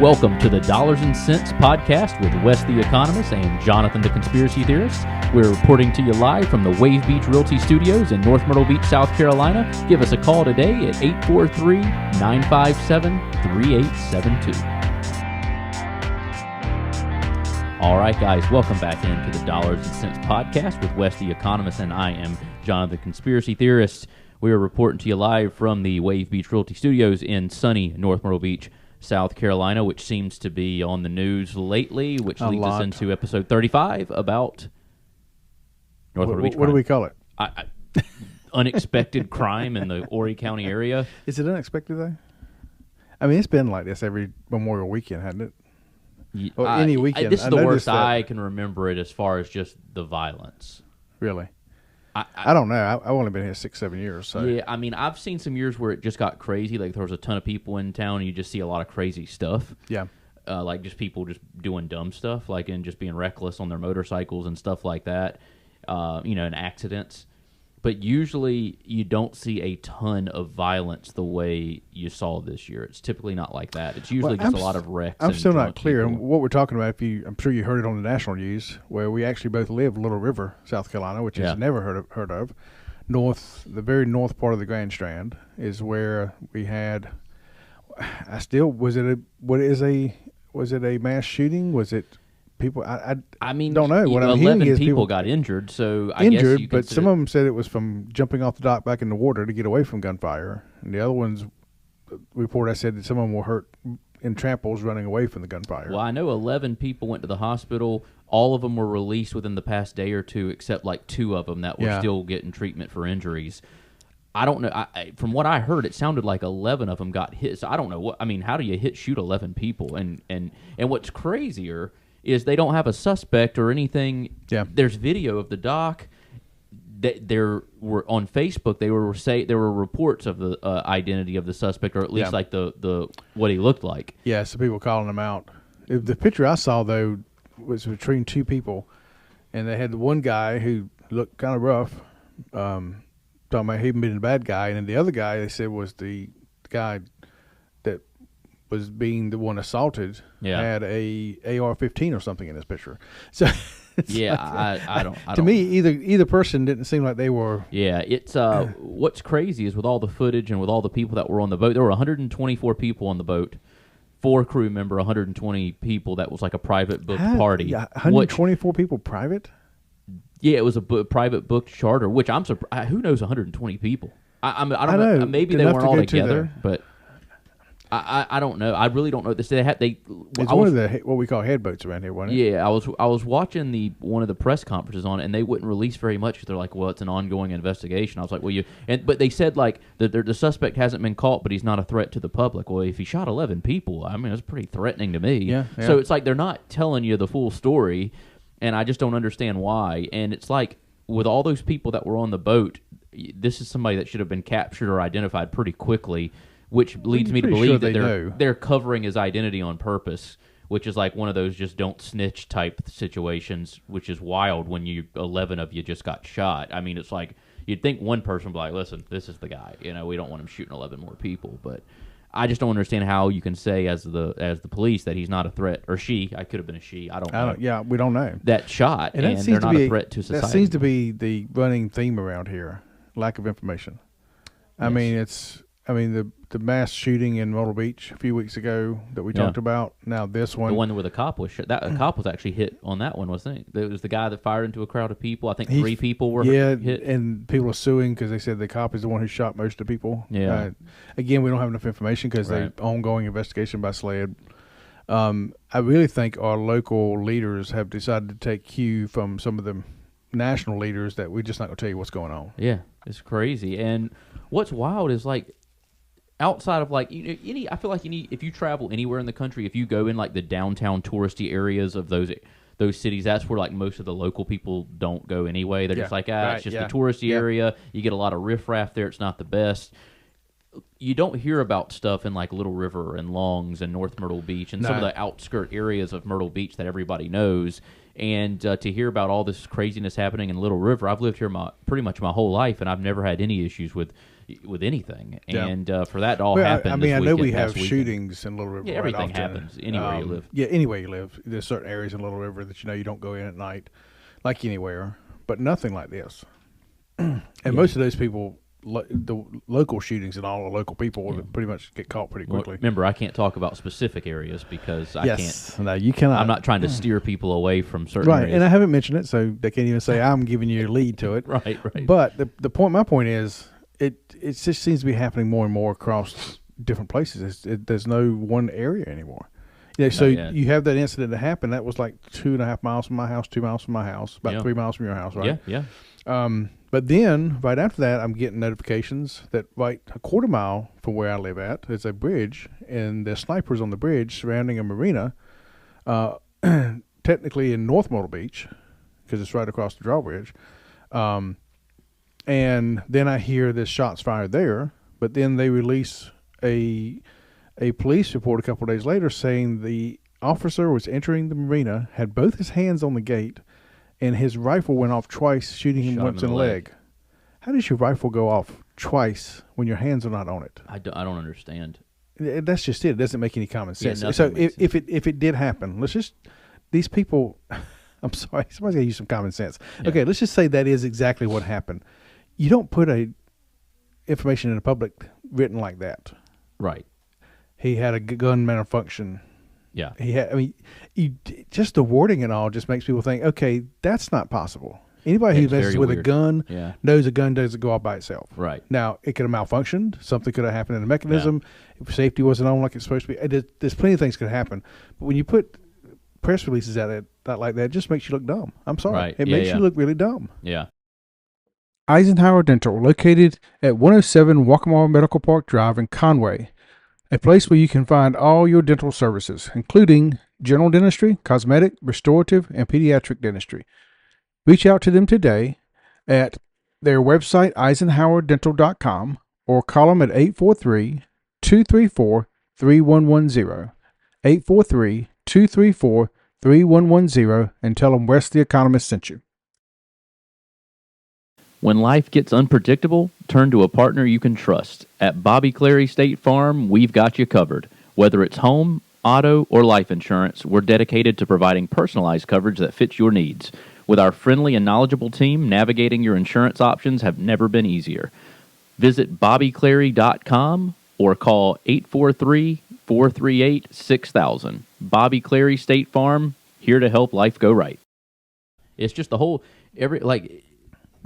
Welcome to the Dollars and Cents podcast with Wes the Economist and Jonathan the Conspiracy Theorist. We're reporting to you live from the Wave Beach Realty Studios in North Myrtle Beach, South Carolina. Give us a call today at 843-957-3872. All right, guys, welcome back into the Dollars and Cents podcast with Wes the Economist, and I am Jonathan the Conspiracy Theorist. We are reporting to you live from the Wave Beach Realty Studios in sunny North Myrtle Beach, South Carolina, which seems to be on the news lately, which leads us into episode 35 about North Myrtle Beach crime. What do we call it? Unexpected crime in the Horry County area. Is it unexpected, though? I mean, it's been like this every Memorial weekend, hasn't it? Or any weekend. This is the worst I can remember it as far as just the violence. Really? I don't know. I've only been here 6-7 years. So. Yeah, I mean, I've seen some years where it just got crazy. Like, there was a ton of people in town, and you just see a lot of crazy stuff. Yeah. Like, just people just doing dumb stuff, like, and just being reckless on their motorcycles and stuff like that, and accidents. But usually you don't see a ton of violence the way you saw this year. It's typically not like that. It's usually just a lot of wrecks. I'm still not clear. People. And what we're talking about, I'm sure you heard it on the national news, where we actually both live Little River, South Carolina, which is never heard of. The very north part of the Grand Strand is where we had. Was it a mass shooting? Was it? People, I don't know. What I'm hearing is people got injured. So I guess you but some of them said it was from jumping off the dock back in the water to get away from gunfire, and the other ones, report I said that some of them were hurt in tramples running away from the gunfire. Well, I know 11 people went to the hospital. All of them were released within the past day or two, except like 2 of them that were still getting treatment for injuries. I don't know. From what I heard, it sounded like 11 of them got hit. So I don't know what. I mean, how do you shoot 11 people? And what's crazier is they don't have a suspect or anything. Yeah. There's video of the doc. There were on Facebook. There were reports of the identity of the suspect, or at least like the what he looked like. Yeah, so people calling him out. The picture I saw though was between 2 people, and they had the one guy who looked kind of rough, talking about him being a bad guy, and then the other guy they said was the guy that was being the one assaulted, had a AR-15 or something in his picture. So I don't. To me, either person didn't seem like they were. Yeah, it's what's crazy is with all the footage and with all the people that were on the boat, there were 124 people on the boat, 4 crew member, 120 people. That was like a private booked party. Yeah, 124 people private. Yeah, it was a private booked charter. Which I'm surprised. Who knows 120 people? I don't know. Maybe they weren't all together, but. I don't know. I really don't know. It's one of the what we call head boats around here, wasn't it? Yeah, I was watching one of the press conferences on it, and they wouldn't release very much. They're like, well, it's an ongoing investigation. I was like, well, but they said like the suspect hasn't been caught, but he's not a threat to the public. Well, if he shot 11 people, I mean, it's pretty threatening to me. Yeah. So it's like they're not telling you the full story, and I just don't understand why. And it's like with all those people that were on the boat, this is somebody that should have been captured or identified pretty quickly. Which leads me to believe that they're covering his identity on purpose, which is like one of those just don't snitch type situations, which is wild when 11 of you just got shot. I mean, it's like you'd think one person would be like, listen, this is the guy. We don't want him shooting 11 more people. But I just don't understand how you can say as the police that he's not a threat, or she. I could have been a she. I don't know. Yeah, we don't know. That shot, and they're not a threat to society. That seems to be the running theme around here, lack of information. Yes. I mean, the mass shooting in Myrtle Beach a few weeks ago that we talked about. Now this one, the one where the cop was shot. That cop was actually hit on that one, wasn't it? It was the guy that fired into a crowd of people. I think 3 people were hit. And people are suing because they said the cop is the one who shot most of the people. Yeah. Again, we don't have enough information because the ongoing investigation by SLED. I really think our local leaders have decided to take cue from some of the national leaders that we're just not going to tell you what's going on. Yeah, it's crazy. And what's wild is like, outside of like I feel like if you travel anywhere in the country, if you go in like the downtown touristy areas of those cities, that's where like most of the local people don't go anyway. They're just like, it's just the touristy area. You get a lot of riffraff there. It's not the best. You don't hear about stuff in like Little River and Longs and North Myrtle Beach and some of the outskirt areas of Myrtle Beach that everybody knows. And to hear about all this craziness happening in Little River, I've lived here pretty much my whole life, and I've never had any issues with with anything. Yeah. And for that to all Well, happen, I mean, this I know we weekend, have past weekend. shootings in Little River. Yeah, right everything often. happens anywhere you live. Yeah, anywhere you live. There's certain areas in Little River that you don't go in at night, like anywhere, but nothing like this. And most of those people, the local shootings and all the local people, pretty much get caught pretty quickly. Remember, I can't talk about specific areas because I can't. No, you cannot. I'm not trying to steer people away from certain Right, areas. and I haven't mentioned it, so they can't even say I'm giving you a lead to it. Right. But my point is, it just seems to be happening more and more across different places. There's no one area anymore. So you have that incident that happened. That was like 2.5 miles from my house, 2 miles from my house, about 3 miles from your house, right? Yeah. But then, right after that, I'm getting notifications that right a quarter mile from where I live at, there's a bridge, and there's snipers on the bridge surrounding a marina, technically in North Myrtle Beach, because it's right across the drawbridge. And then I hear there's shots fired there, but then they release a police report a couple of days later saying the officer was entering the marina, had both his hands on the gate, and his rifle went off twice, shooting him once in the leg. How does your rifle go off twice when your hands are not on it? I don't understand. That's just it. It doesn't make any common sense. Yeah, so if it did happen, let's just these people. I'm sorry, somebody's got to use some common sense. Yeah. Okay, let's just say that is exactly what happened. You don't put information in the public written like that. Right. He had a gun malfunction. Yeah. He had. I mean, just the wording and all just makes people think, okay, that's not possible. Anybody who messes with a gun knows a gun doesn't go off by itself. Right. Now, it could have malfunctioned. Something could have happened in the mechanism. If safety wasn't on like it's supposed to be. There's plenty of things could happen. But when you put press releases out like that, it just makes you look dumb. I'm sorry. Right. It makes you look really dumb. Yeah. Eisenhower Dental, located at 107 Waccamaw Medical Park Drive in Conway, a place where you can find all your dental services, including general dentistry, cosmetic, restorative, and pediatric dentistry. Reach out to them today at their website, eisenhowerdental.com, or call them at 843-234-3110, 843-234-3110, and tell them Wes the Economist sent you. When life gets unpredictable, turn to a partner you can trust. At Bobby Clary State Farm, we've got you covered. Whether it's home, auto, or life insurance, we're dedicated to providing personalized coverage that fits your needs. With our friendly and knowledgeable team, navigating your insurance options have never been easier. Visit bobbyclary.com or call 843-438-6000. Bobby Clary State Farm, here to help life go right. It's just the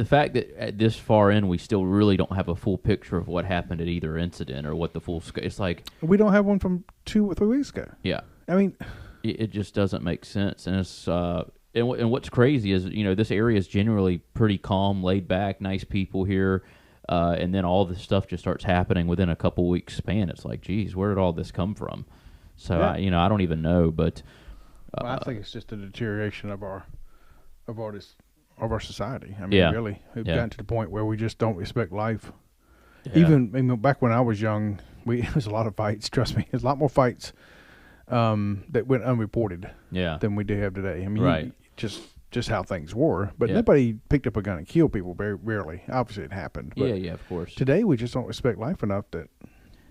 fact that at this far in, we still really don't have a full picture of what happened at either incident or what the full it's like. We don't have one from 2 or 3 weeks ago. Yeah. I mean, it just doesn't make sense. And it's, and what's crazy is, this area is generally pretty calm, laid back, nice people here. And then all this stuff just starts happening within a couple weeks span. It's like, geez, where did all this come from? So, I don't even know, but. I think it's just a deterioration of our society. I mean, really, we've gotten to the point where we just don't respect life. Yeah. Even back when I was young, there was a lot of fights. Trust me, there's a lot more fights that went unreported. Than we do have today. I mean, just how things were. But nobody picked up a gun and killed people. Very rarely. Obviously, it happened. But of course. Today, we just don't respect life enough that.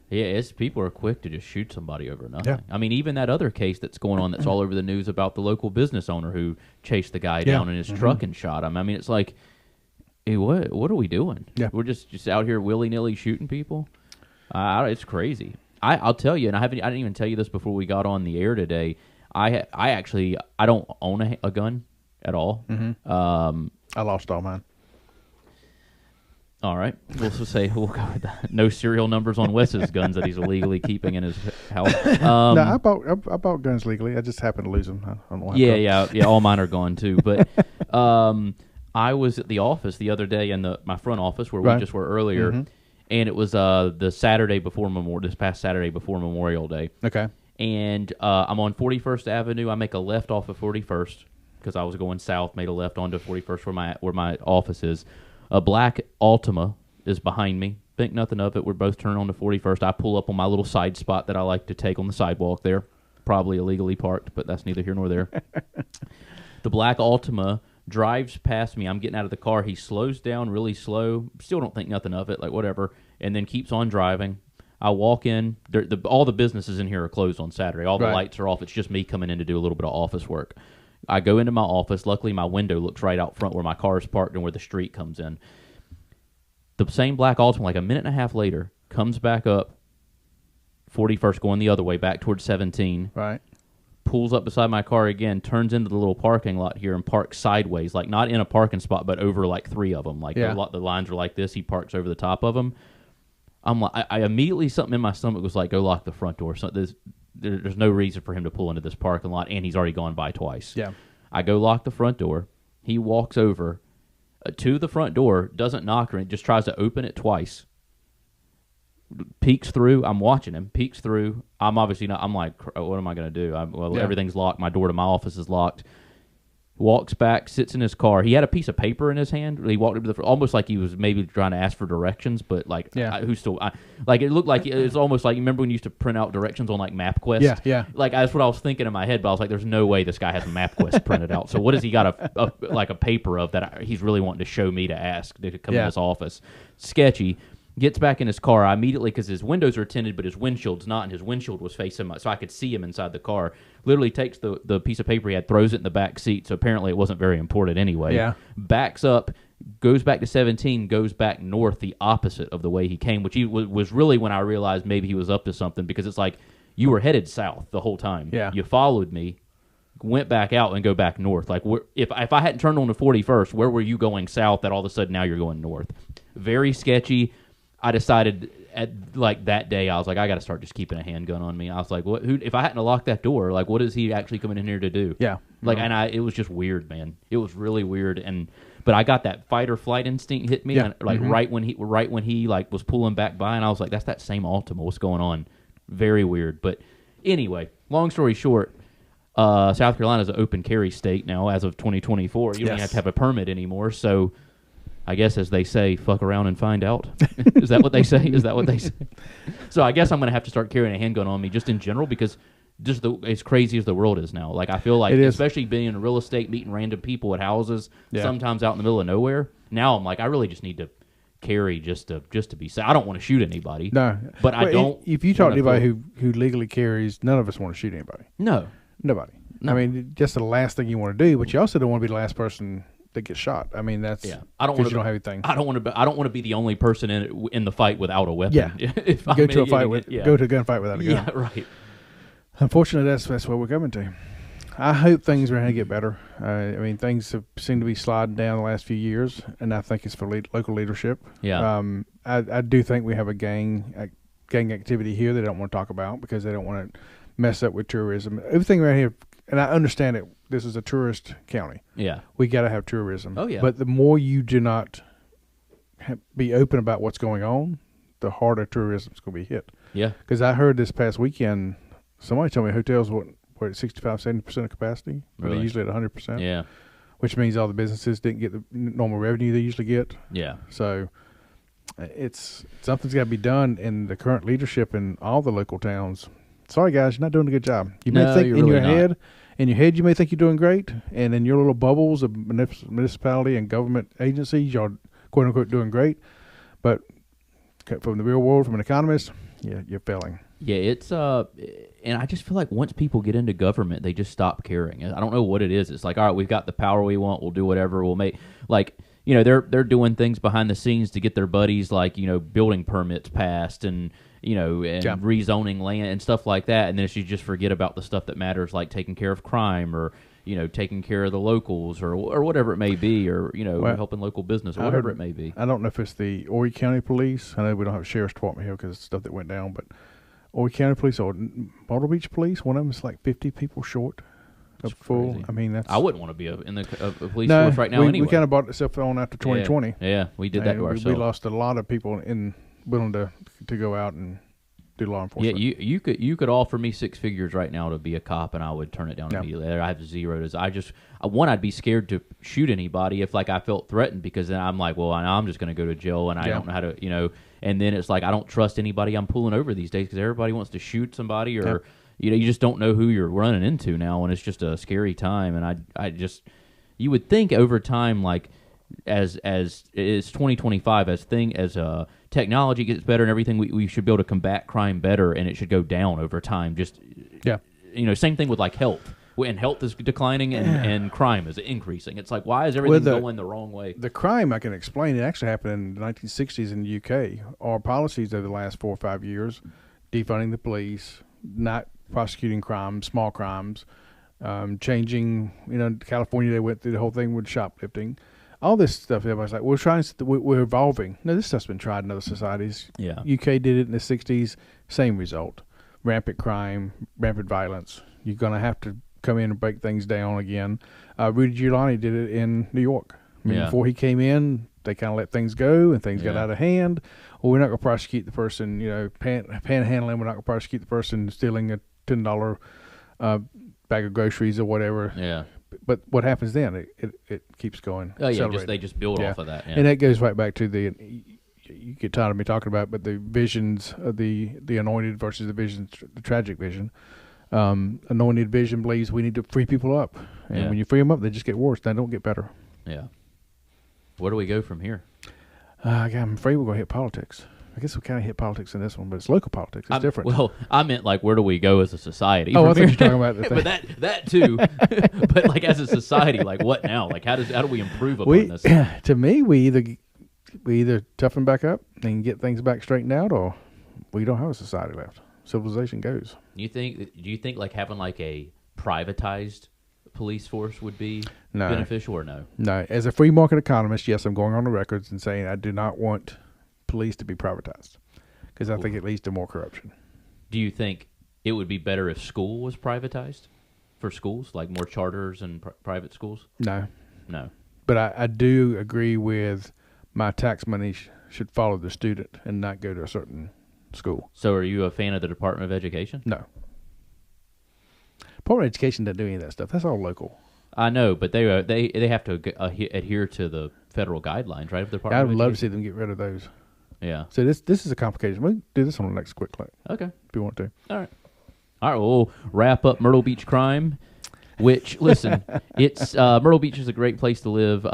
Yeah, people are quick to just shoot somebody over nothing. Yeah. I mean, even that other case that's going on that's all over the news about the local business owner who chased the guy down in his truck and shot him. I mean, it's like, hey, what are we doing? Yeah. We're just out here willy-nilly shooting people? It's crazy. I'll tell you, and I didn't even tell you this before we got on the air today. I don't own a gun at all. Mm-hmm. I lost all mine. All right. We'll go with that. No serial numbers on Wes's guns that he's illegally keeping in his house. No, I bought guns legally. I just happened to lose them. I don't know why. Yeah. All mine are gone too. But I was at the office the other day in my front office where we just were earlier, and it was the Saturday before this past Saturday before Memorial Day. Okay. And I'm on 41st Avenue. I make a left off of 41st because I was going south. Made a left onto 41st where my office is. A black Altima is behind me. Think nothing of it. We're both turning on to 41st. I pull up on my little side spot that I like to take on the sidewalk there. Probably illegally parked, but that's neither here nor there. The black Altima drives past me. I'm getting out of the car. He slows down really slow. Still don't think nothing of it, like whatever. and then keeps on driving. I walk in. All the businesses in here are closed on Saturday. All the lights are off. It's just me coming in to do a little bit of office work. I go into my office. Luckily, my window looks right out front where my car is parked and where the street comes in. The same black Altima, like a minute and a half later, comes back up 41st going the other way, back towards 17. Right. Pulls up beside my car again, turns into the little parking lot here and parks sideways, like not in a parking spot, but over like 3 of them. Like the lines are like this. He parks over the top of them. I'm like, I immediately, something in my stomach was like, go lock the front door. So there's no reason for him to pull into this parking lot, and he's already gone by twice. Yeah. I go lock the front door. He walks over to the front door, doesn't knock or anything, just tries to open it twice. Peeks through. I'm watching him. Peeks through. I'm obviously not. I'm like, what am I going to do? Everything's locked. My door to my office is locked. Walks back, sits in his car. He had a piece of paper in his hand. He walked up to almost like he was maybe trying to ask for directions, but like, like it looked like it's almost like, you remember when you used to print out directions on like MapQuest? Yeah. Like that's what I was thinking in my head, but I was like, there's no way this guy has MapQuest printed out. So what has he got a paper of that he's really wanting to show me to ask to come in his office? Sketchy. Gets back in his car. I immediately, because his windows are tinted, but his windshield's not, and his windshield was facing so I could see him inside the car. Literally takes the piece of paper he had, throws it in the back seat, so apparently it wasn't very important anyway. Yeah. Backs up, goes back to 17, goes back north the opposite of the way he came, which he was really when I realized maybe he was up to something, because it's like, you were headed south the whole time. Yeah. You followed me, went back out, and go back north. Like, if I hadn't turned on the 41st, where were you going south that all of a sudden now you're going north? Very sketchy. I decided at like that day, I was like, I got to start just keeping a handgun on me. I was like, what? If I hadn't locked that door, like, what is he actually coming in here to do? Yeah. Like, and it was just weird, man. It was really weird, but I got that fight or flight instinct hit me, like right when he like was pulling back by, and I was like, that's that same Altima. What's going on? Very weird. But anyway, long story short, South Carolina is an open carry state now as of 2024. You don't even have to have a permit anymore, so. I guess, as they say, fuck around and find out. Is that what they say? Is that what they say? So I guess I'm going to have to start carrying a handgun on me just in general, because just as crazy as the world is now. Like, I feel like, especially being in real estate, meeting random people at houses, sometimes out in the middle of nowhere. Now I'm like, I really just need to carry just to be safe. I don't want to shoot anybody. No. But I don't. If you talk to anybody who legally carries, none of us want to shoot anybody. No. Nobody. No. I mean, just the last thing you want to do, but you also don't want to be the last person that gets shot. I mean, that's I don't want to. You don't have anything. I don't want to be the only person in the fight without a weapon. Yeah. Go to a gunfight without a gun. Yeah, right. Unfortunately, that's what we're coming to. I hope things are going to get better. I mean, things have seemed to be sliding down the last few years, and I think it's for local leadership. Yeah. I do think we have a gang activity here they don't want to talk about because they don't want to mess up with tourism. Everything right here, and I understand it. This is a tourist county. Yeah. We got to have tourism. Oh, yeah. But the more you do not be open about what's going on, the harder tourism is going to be hit. Yeah. Because I heard this past weekend, somebody told me hotels were at 65, 70% of capacity. Really? They're usually at 100%. Yeah. Which means all the businesses didn't get the normal revenue they usually get. Yeah. So something's got to be done in the current leadership in all the local towns. Sorry, guys, you're not doing a good job. You may think in your head you may think you're doing great, and in your little bubbles of municipality and government agencies, you're quote unquote doing great. But from the real world, from an economist, you're failing. Yeah, it's and I just feel like once people get into government, they just stop caring. I don't know what it is. It's like, all right, we've got the power we want. We'll do whatever. We'll make they're doing things behind the scenes to get their buddies building permits passed and rezoning land and stuff like that. And then you just forget about the stuff that matters, like taking care of crime or taking care of the locals or whatever it may be, or helping local business or whatever it may be. I don't know if it's the Horry County Police. I know we don't have a sheriff's department here because of stuff that went down, but Horry County Police or Myrtle Beach Police, one of them is like 50 people short. That's full. Crazy. I mean, I wouldn't want to be in the police force right now anyway. We kind of bought itself on after 2020. Yeah, we did that to ourselves. We lost a lot of people willing to go out and do law enforcement. Yeah, you could offer me 6 figures right now to be a cop, and I would turn it down immediately. I have zero. I'd be scared to shoot anybody if I felt threatened, because then I'm like, well, I'm just going to go to jail, and I don't know how to, and then it's like I don't trust anybody I'm pulling over these days because everybody wants to shoot somebody or. Yeah. You just don't know who you're running into now, and it's just a scary time. And you would think over time, like as it's 2025, as technology gets better and everything, we should be able to combat crime better, and it should go down over time. Just same thing with like health. When health is declining and crime is increasing, it's like, why is everything going the wrong way? The crime, I can explain. It actually happened in the 1960s in the UK. Our policies over the last 4 or 5 years, defunding the police, not prosecuting crimes, small crimes, changing. California, they went through the whole thing with shoplifting. All this stuff, everybody's like, we're evolving. No, this stuff's been tried in other societies. Yeah. UK did it in the 60s, same result. Rampant crime, rampant violence. You're going to have to come in and break things down again. Rudy Giuliani did it in New York. Before he came in, they kind of let things go, and things got out of hand. Well, we're not going to prosecute the person, panhandling. We're not going to prosecute the person stealing a $10 bag of groceries or whatever. Yeah. But what happens then? It keeps going. Oh yeah, they just build off of that. Yeah. And that goes right back to you get tired of me talking about, but the visions of the anointed versus the tragic vision. Anointed vision believes we need to free people up, and when you free them up, they just get worse. They don't get better. Yeah. Where do we go from here? I'm afraid we're going to hit politics. I guess we kind of hit politics in this one, but it's local politics. It's different. Well, I meant like, where do we go as a society? Oh, I thought you were talking about the thing. But that too. But like as a society, like what now? Like how do we improve upon this? To me, we either toughen back up and get things back straightened out, or we don't have a society left. Civilization goes. Do you think like having like a privatized police force would be beneficial or no? No. As a free market economist, yes, I'm going on the records and saying I do not want police to be privatized because I think it leads to more corruption. Do you think it would be better if school was privatized for schools, like more charters and private schools? No. But I do agree with my tax money should follow the student and not go to a certain school. So are you a fan of the Department of Education? No. Department of Education doesn't do any of that stuff. That's all local. I know, but they have to adhere to the federal guidelines, right? Of the Department I would love to see them get rid of those. Yeah. So this is a complication. We'll do this on the next quick clip. Okay. If you want to. All right. We'll wrap up Myrtle Beach crime. Which, listen, it's Myrtle Beach is a great place to live.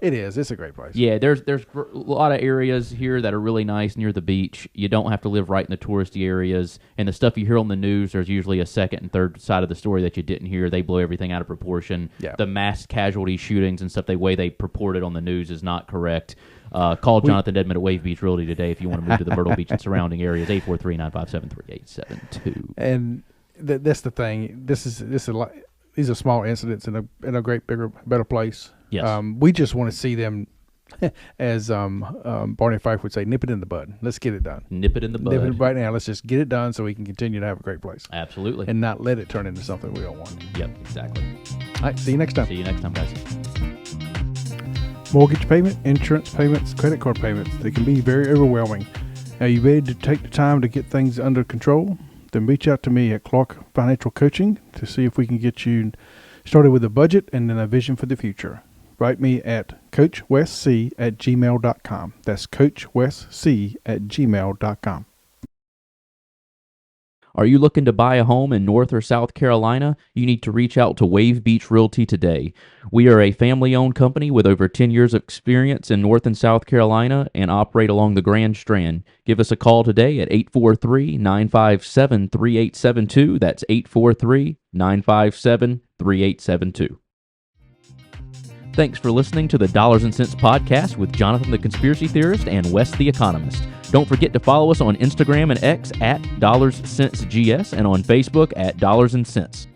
It is. It's a great place. Yeah, there's a lot of areas here that are really nice near the beach. You don't have to live right in the touristy areas. And the stuff you hear on the news, there's usually a second and third side of the story that you didn't hear. They blow everything out of proportion. Yeah. The mass casualty shootings and stuff, the way they purport it on the news is not correct. Call Jonathan Dedman at Wave Beach Realty today if you want to move to the Myrtle Beach and surrounding areas, 843-957-3872. And that's the thing. This is a lot. These are small incidents in a great, bigger, better place. Yes. We just want to see them, as Barney Fife would say, nip it in the bud. Let's get it done. Nip it in the bud. Nip it right now. Let's just get it done so we can continue to have a great place. Absolutely. And not let it turn into something we don't want. Yep, exactly. All right, see you next time. See you next time, guys. Mortgage payment, insurance payments, credit card payments, they can be very overwhelming. Are you ready to take the time to get things under control? Then reach out to me at Clark Financial Coaching to see if we can get you started with a budget and then a vision for the future. Write me at coachwesc@gmail.com. That's coachwesc@gmail.com. Are you looking to buy a home in North or South Carolina? You need to reach out to Wave Beach Realty today. We are a family-owned company with over 10 years of experience in North and South Carolina and operate along the Grand Strand. Give us a call today at 843-957-3872. That's 843-957-3872. Thanks for listening to the Dollars and Cents Podcast with Jonathan the Conspiracy Theorist and Wes the Economist. Don't forget to follow us on Instagram and X at DollarsCentsGS and on Facebook at Dollars and Cents.